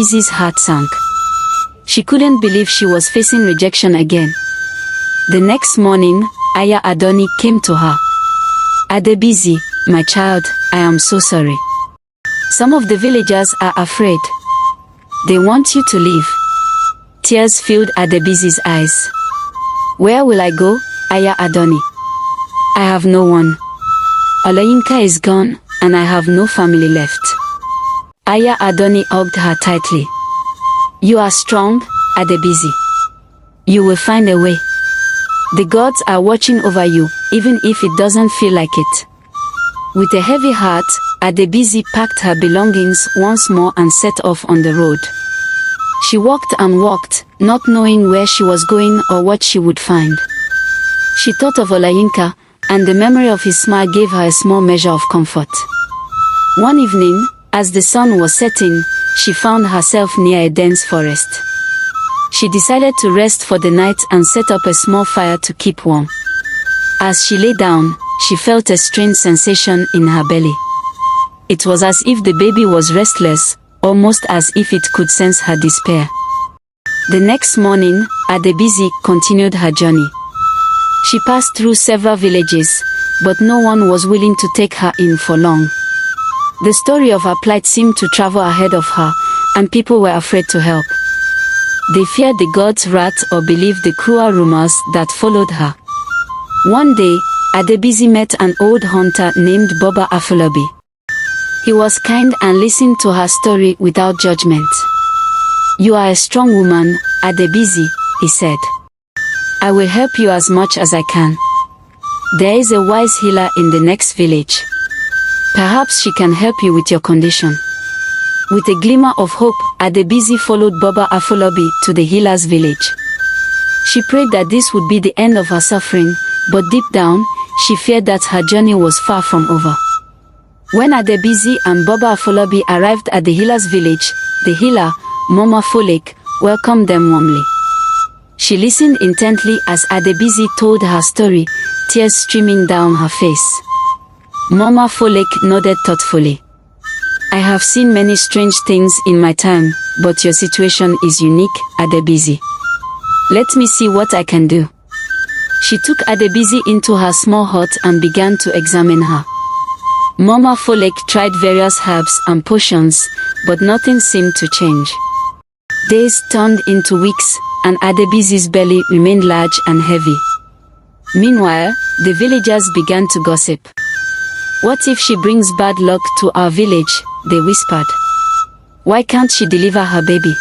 Adebisi's heart sank. She couldn't believe she was facing rejection again. The next morning, Aya Adoni came to her. "Adebisi, my child, I am so sorry. Some of the villagers are afraid. They want you to leave." Tears filled Adebisi's eyes. "Where will I go, Aya Adoni? I have no one. Olayinka is gone, and I have no family left." Aya Adoni hugged her tightly. "You are strong, Adebisi. You will find a way. The gods are watching over you, even if it doesn't feel like it." With a heavy heart, Adebisi packed her belongings once more and set off on the road. She walked and walked, not knowing where she was going or what she would find. She thought of Olayinka, and the memory of his smile gave her a small measure of comfort. One evening, as the sun was setting, she found herself near a dense forest. She decided to rest for the night and set up a small fire to keep warm. As she lay down, she felt a strange sensation in her belly. It was as if the baby was restless, almost as if it could sense her despair. The next morning, Adebisi continued her journey. She passed through several villages, but no one was willing to take her in for long. The story of her plight seemed to travel ahead of her, and people were afraid to help. They feared the gods' wrath or believed the cruel rumors that followed her. One day, Adebisi met an old hunter named Baba Afolabi. He was kind and listened to her story without judgment. "You are a strong woman, Adebisi," he said. "I will help you as much as I can. There is a wise healer in the next village. Perhaps she can help you with your condition." With a glimmer of hope, Adebisi followed Baba Afolabi to the healer's village. She prayed that this would be the end of her suffering, but deep down, she feared that her journey was far from over. When Adebisi and Baba Afolabi arrived at the healer's village, the healer, Mama Folek, welcomed them warmly. She listened intently as Adebisi told her story, tears streaming down her face. Mama Folek nodded thoughtfully. "I have seen many strange things in my time, but your situation is unique, Adebisi. Let me see what I can do." She took Adebisi into her small hut and began to examine her. Mama Folek tried various herbs and potions, but nothing seemed to change. Days turned into weeks, and Adebisi's belly remained large and heavy. Meanwhile, the villagers began to gossip. "What if she brings bad luck to our village?" they whispered. "Why can't she deliver her baby?"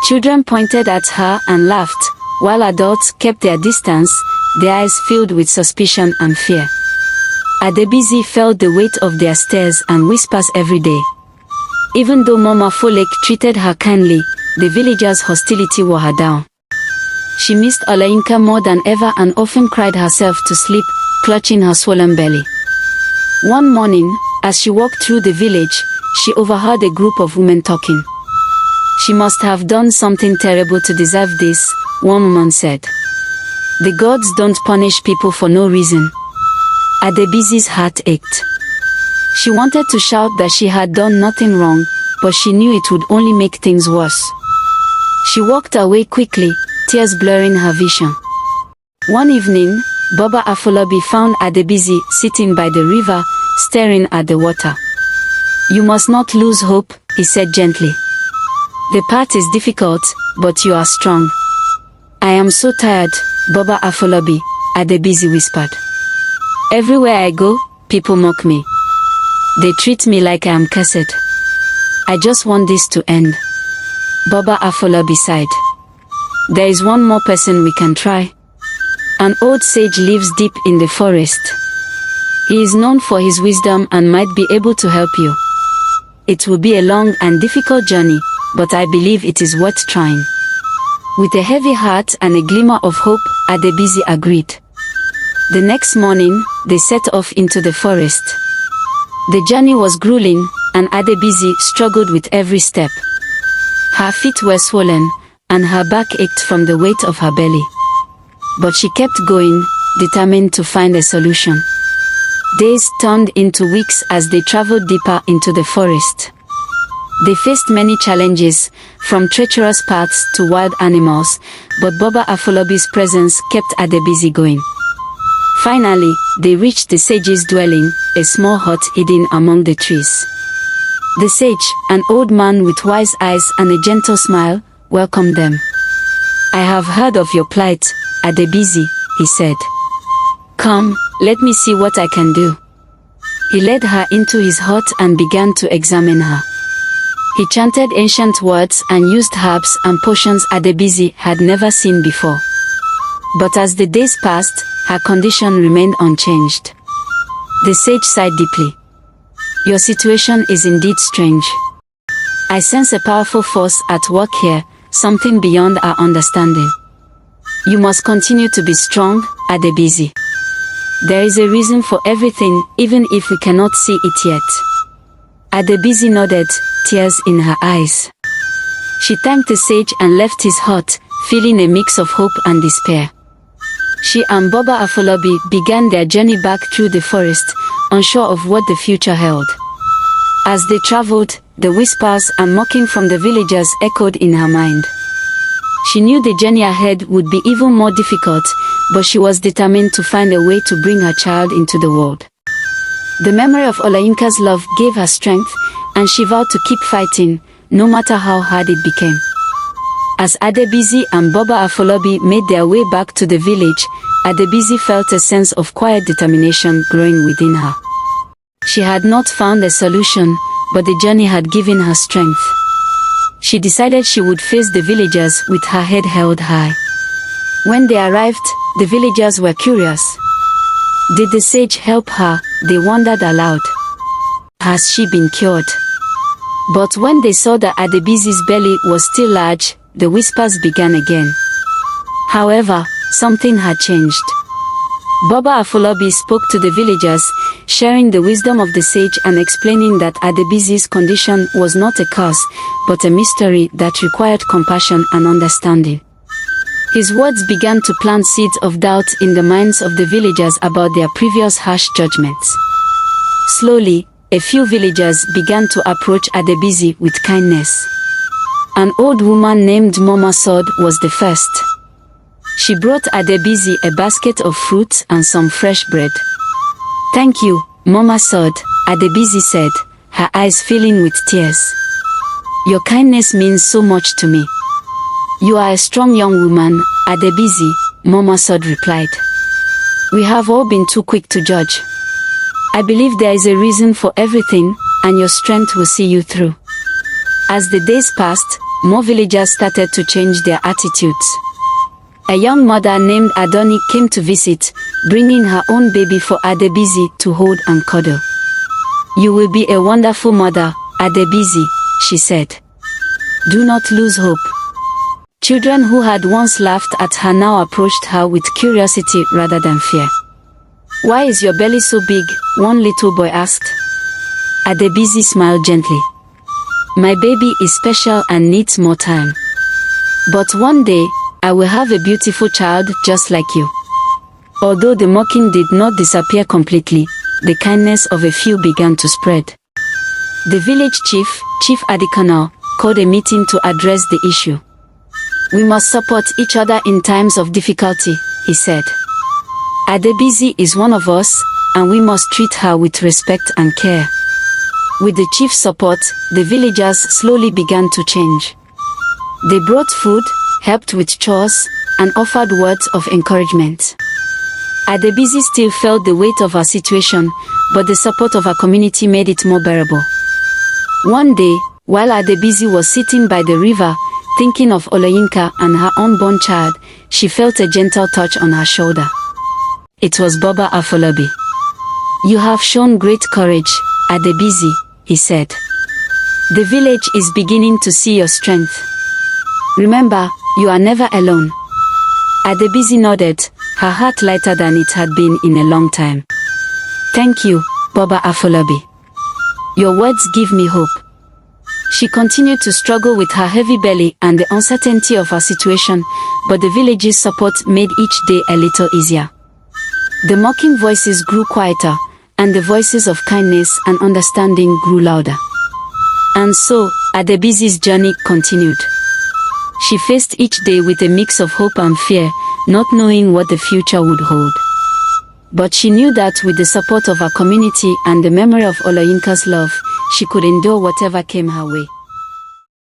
Children pointed at her and laughed, while adults kept their distance, their eyes filled with suspicion and fear. Adebisi felt the weight of their stares and whispers every day. Even though Mama Folek treated her kindly, the villagers' hostility wore her down. She missed Olayinka more than ever and often cried herself to sleep, clutching her swollen belly. One morning, as she walked through the village, she overheard a group of women talking. "She must have done something terrible to deserve this," one woman said. "The gods don't punish people for no reason." Adebisi's heart ached. She wanted to shout that she had done nothing wrong, but she knew it would only make things worse. She walked away quickly, tears blurring her vision. One evening, Baba Afolabi found Adebisi sitting by the river, staring at the water. "You must not lose hope," he said gently. "The path is difficult, but you are strong." "I am so tired, Baba Afolabi," Adebisi whispered. "Everywhere I go, people mock me. They treat me like I am cursed. I just want this to end." Baba Afolabi sighed. "There is one more person we can try. An old sage lives deep in the forest. He is known for his wisdom and might be able to help you. It will be a long and difficult journey, but I believe it is worth trying." With a heavy heart and a glimmer of hope, Adebisi agreed. The next morning, they set off into the forest. The journey was grueling, and Adebisi struggled with every step. Her feet were swollen, and her back ached from the weight of her belly. But she kept going, determined to find a solution. Days turned into weeks as they traveled deeper into the forest. They faced many challenges, from treacherous paths to wild animals, but Baba Afolabi's presence kept Adebisi going. Finally, they reached the sage's dwelling, a small hut hidden among the trees. The sage, an old man with wise eyes and a gentle smile, welcomed them. "I have heard of your plight, Adebisi," he said. "Come, let me see what I can do." He led her into his hut and began to examine her. He chanted ancient words and used herbs and potions Adebisi had never seen before. But as the days passed, her condition remained unchanged. The sage sighed deeply. "Your situation is indeed strange. I sense a powerful force at work here, something beyond our understanding. You must continue to be strong, Adebisi. There is a reason for everything, even if we cannot see it yet." Adebisi nodded, tears in her eyes. She thanked the sage and left his hut, feeling a mix of hope and despair. She and Baba Afolabi began their journey back through the forest, unsure of what the future held. As they traveled, the whispers and mocking from the villagers echoed in her mind. She knew the journey ahead would be even more difficult, but she was determined to find a way to bring her child into the world. The memory of Olayinka's love gave her strength, and she vowed to keep fighting, no matter how hard it became. As Adebisi and Baba Afolabi made their way back to the village, Adebisi felt a sense of quiet determination growing within her. She had not found a solution, but the journey had given her strength. She decided she would face the villagers with her head held high. When they arrived, the villagers were curious. Did the sage help her? They wondered aloud. Has she been cured? But when they saw that Adebisi's belly was still large, the whispers began again. However, something had changed. Baba Afolabi spoke to the villagers, sharing the wisdom of the sage and explaining that Adebisi's condition was not a curse, but a mystery that required compassion and understanding. His words began to plant seeds of doubt in the minds of the villagers about their previous harsh judgments. Slowly, a few villagers began to approach Adebisi with kindness. An old woman named Mama Sod was the first. She brought Adebisi a basket of fruits and some fresh bread. "Thank you, Mama Sod," Adebisi said, her eyes filling with tears. "Your kindness means so much to me." "You are a strong young woman, Adebisi," Mama Sod replied. "We have all been too quick to judge. I believe there is a reason for everything, and your strength will see you through." As the days passed, more villagers started to change their attitudes. A young mother named Adoni came to visit, bringing her own baby for Adebisi to hold and cuddle. "You will be a wonderful mother, Adebisi," she said. "Do not lose hope." Children who had once laughed at her now approached her with curiosity rather than fear. "Why is your belly so big?" one little boy asked. Adebisi smiled gently. "My baby is special and needs more time. But one day, I will have a beautiful child just like you." Although the mocking did not disappear completely, the kindness of a few began to spread. The village chief, Chief Adikanal, called a meeting to address the issue. "We must support each other in times of difficulty," he said. "Adebisi is one of us, and we must treat her with respect and care." With the chief's support, the villagers slowly began to change. They brought food, helped with chores, and offered words of encouragement. Adebisi still felt the weight of her situation, but the support of her community made it more bearable. One day, while Adebisi was sitting by the river, thinking of Olayinka and her unborn child, she felt a gentle touch on her shoulder. It was Baba Afolabi. "You have shown great courage, Adebisi," he said. "The village is beginning to see your strength. Remember, you are never alone." Adebisi nodded, her heart lighter than it had been in a long time. "Thank you, Baba Afolabi. Your words give me hope." She continued to struggle with her heavy belly and the uncertainty of her situation, but the village's support made each day a little easier. The mocking voices grew quieter, and the voices of kindness and understanding grew louder. And so, Adebisi's journey continued. She faced each day with a mix of hope and fear, not knowing what the future would hold. But she knew that with the support of her community and the memory of Oloyinka's love, she could endure whatever came her way.